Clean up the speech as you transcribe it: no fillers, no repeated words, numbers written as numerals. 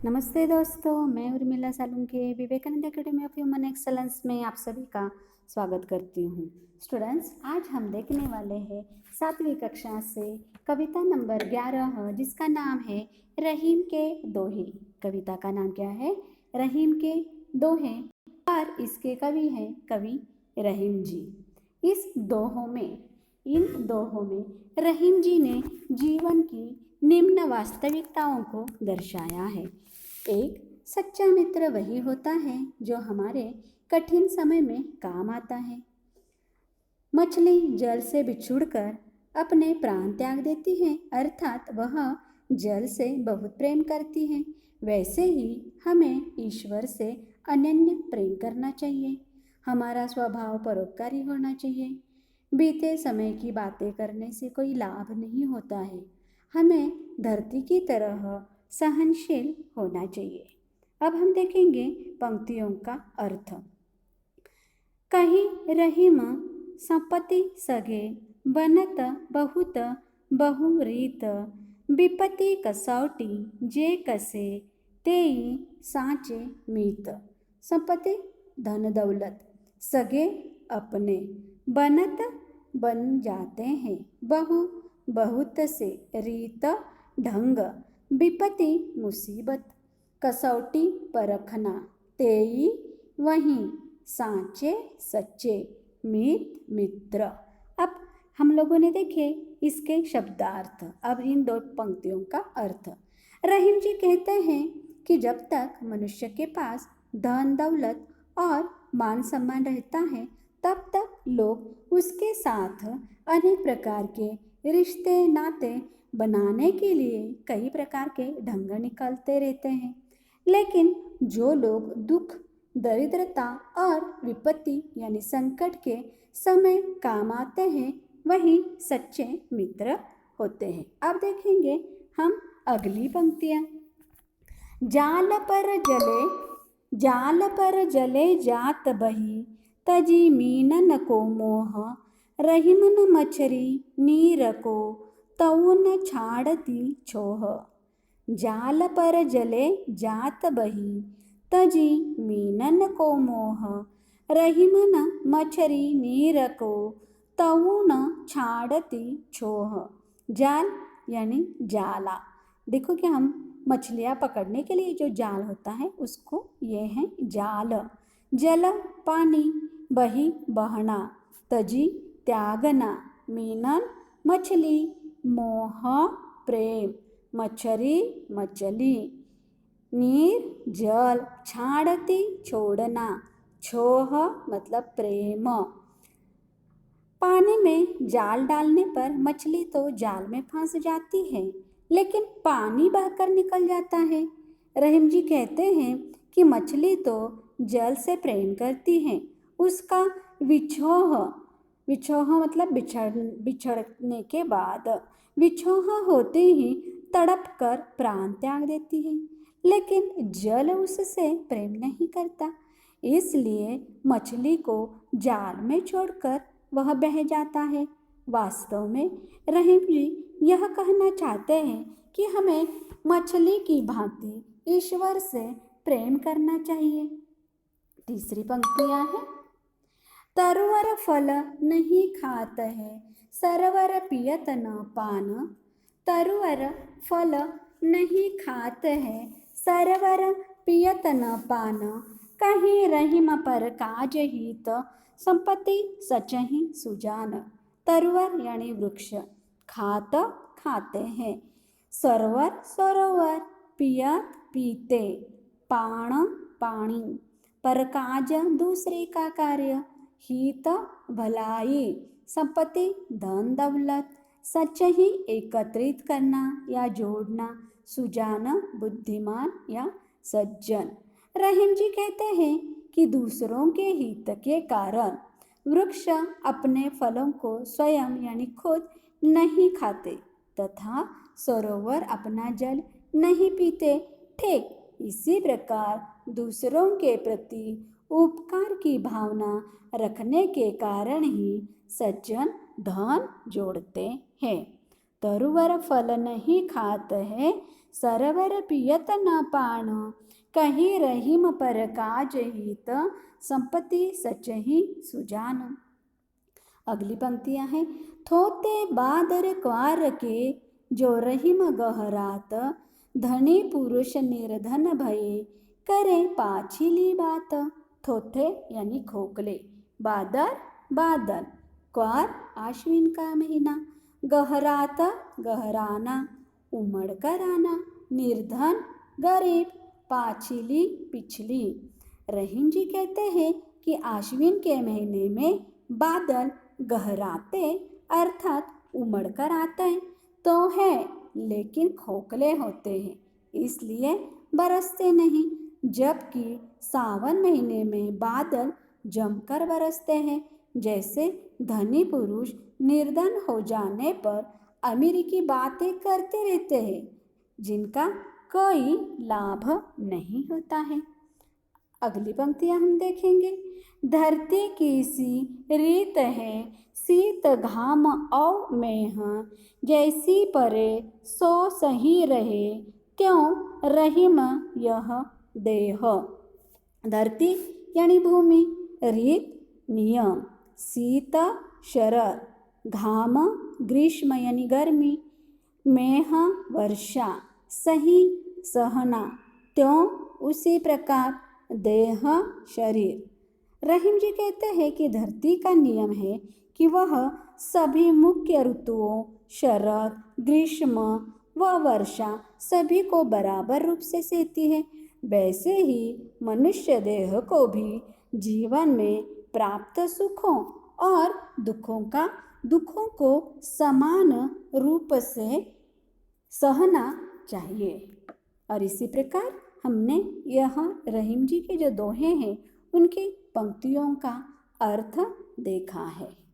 नमस्ते दोस्तों, मैं Urmila Salunke Vivekananda Academy of Human Excellence में आप सभी का स्वागत करती हूँ। स्टूडेंट्स, आज हम देखने वाले हैं 7वीं कक्षा से कविता नंबर 11 जिसका नाम है रहीम के दोहे। कविता का नाम क्या है? रहीम के दोहे और इसके कवि हैं कवि रहीम जी। इन दोहों में रहीम जी ने जीवन की निम्न वास्तविकताओं को दर्शाया है। एक सच्चा मित्र वही होता है जो हमारे कठिन समय में काम आता है। मछली जल से बिछुड़कर अपने प्राण त्याग देती है, अर्थात वह जल से बहुत प्रेम करती है। वैसे ही हमें ईश्वर से अनन्य प्रेम करना चाहिए। हमारा स्वभाव परोपकारी होना चाहिए। बीते समय की बातें करने से कोई लाभ नहीं होता है। हमें धरती की तरह सहनशील होना चाहिए। अब हम देखेंगे पंक्तियों का अर्थ। कहीं रहीम संपत्ति सगे बनत बहुत बहुरीत विपत्ति कसौटी जे कसे तेई साचे मीत। संपत्ति धन दौलत, सगे अपने, बनत बन जाते हैं, बहुत से, रीत ढंग, विपत्ति मुसीबत, कसौटी परखना, तेई वहीं, सांचे सच्चे, मित्र। अब हम लोगों ने देखे इसके शब्दार्थ। अब इन दो पंक्तियों का अर्थ। रहीम जी कहते हैं कि जब तक मनुष्य के पास धन दौलत और मान सम्मान रहता है तब तक लोग उसके साथ अनेक प्रकार के रिश्ते नाते बनाने के लिए कई प्रकार के ढंग निकालते रहते हैं। लेकिन जो लोग दुख, दरिद्रता और विपत्ति यानी संकट के समय काम आते हैं वही सच्चे मित्र होते हैं। अब देखेंगे हम अगली पंक्तियां। जाल पर जले जात बही तजी मीनन को मोह रहीमन मछरी नीर को तउन छाड़ती छोह। जाल पर जले जात बही तजी मीनन को मोह रहीमन मछरी नीर को तउन छाड़ती छोह। जाल यानी जाला। देखो कि हम मछलियाँ पकड़ने के लिए जो जाल होता है उसको ये है जाल। जल पानी, बही बहना, तजी त्यागना, मीनन मछली, मोह प्रेम, मछरी मछली, नीर जल, छाड़ती छोड़ना, छोह मतलब प्रेम। पानी में जाल डालने पर मछली तो जाल में फंस जाती है लेकिन पानी बहकर निकल जाता है। रहीम जी कहते हैं कि मछली तो जल से प्रेम करती है, उसका विछोह मतलब बिछड़ने के बाद विछोह होते ही तड़प कर प्राण त्याग देती है, लेकिन जल उससे प्रेम नहीं करता, इसलिए मछली को जाल में छोड़कर वह बह जाता है। वास्तव में रहीम जी यह कहना चाहते हैं कि हमें मछली की भांति ईश्वर से प्रेम करना चाहिए। तीसरी पंक्तियां हैं। तरुवर फल नहीं खात है सरवर पियत न पान। तरुवर फल नहीं खात है सरवर पियत न पान। कहीं रहीम पर काज हित संपत्ति सचहि सुजान। तरुवर यानी वृक्ष, खात खाते हैं, सरवर सरोवर, पियत पीते, पाण पानी, पर काज दूसरे का कार्य, हित भलाई, संपत्ति धन दौलत, सच ही एकत्रित करना या जोड़ना, सुजान बुद्धिमान या सज्जन। रहीम जी कहते हैं कि दूसरों के हित के कारण वृक्ष अपने फलों को स्वयं यानी खुद नहीं खाते तथा सरोवर अपना जल नहीं पीते। ठीक इसी प्रकार दूसरों के प्रति उपकार की भावना रखने के कारण ही सज्जन धन जोड़ते हैं। तरुवर फल नहीं खात है सरवर पियत न पाण, कही रहीम पर काज हित, संपत्ति सचहि सुजान। अगली पंक्तियां हैं। थोते बादर क्वार के, जो रहीम गहरात, धनी पुरुष निर्धन भये, करे पाछिली बात। थोथे यानी खोखले, बादर बादल, क्वार आश्विन का महीना, गहरात गहराना, उमड़ कर आना, निर्धन गरीब, पाछिली पिछली। रहीम जी कहते हैं कि आश्विन के महीने में बादल गहराते अर्थात उमड़ कर आते हैं तो है, लेकिन खोखले होते हैं, इसलिए बरसते नहीं। जबकि सावन महीने में बादल जमकर बरसते हैं, जैसे धनी पुरुष निर्धन हो जाने पर अमीरी की बातें करते रहते हैं, जिनका कोई लाभ नहीं होता है। अगली पंक्तियां हम देखेंगे। धरती की सी रीत है, शीत घाम औ मेह, जैसी परे सो सही रहे, त्यों रहीम यह देह। धरती यानी भूमि, रीत नियम, शीत शरद, घाम ग्रीष्म यानी गर्मी, मेह वर्षा, सही सहना, त्यों उसी प्रकार, देह शरीर। रहीम जी कहते हैं कि धरती का नियम है कि वह सभी मुख्य ऋतुओं शरद ग्रीष्म व वर्षा सभी को बराबर रूप से सहती है। वैसे ही मनुष्य देह को भी जीवन में प्राप्त सुखों और दुखों को समान रूप से सहना चाहिए। और इसी प्रकार हमने यह रहीम जी के जो दोहे हैं उनकी पंक्तियों का अर्थ देखा है।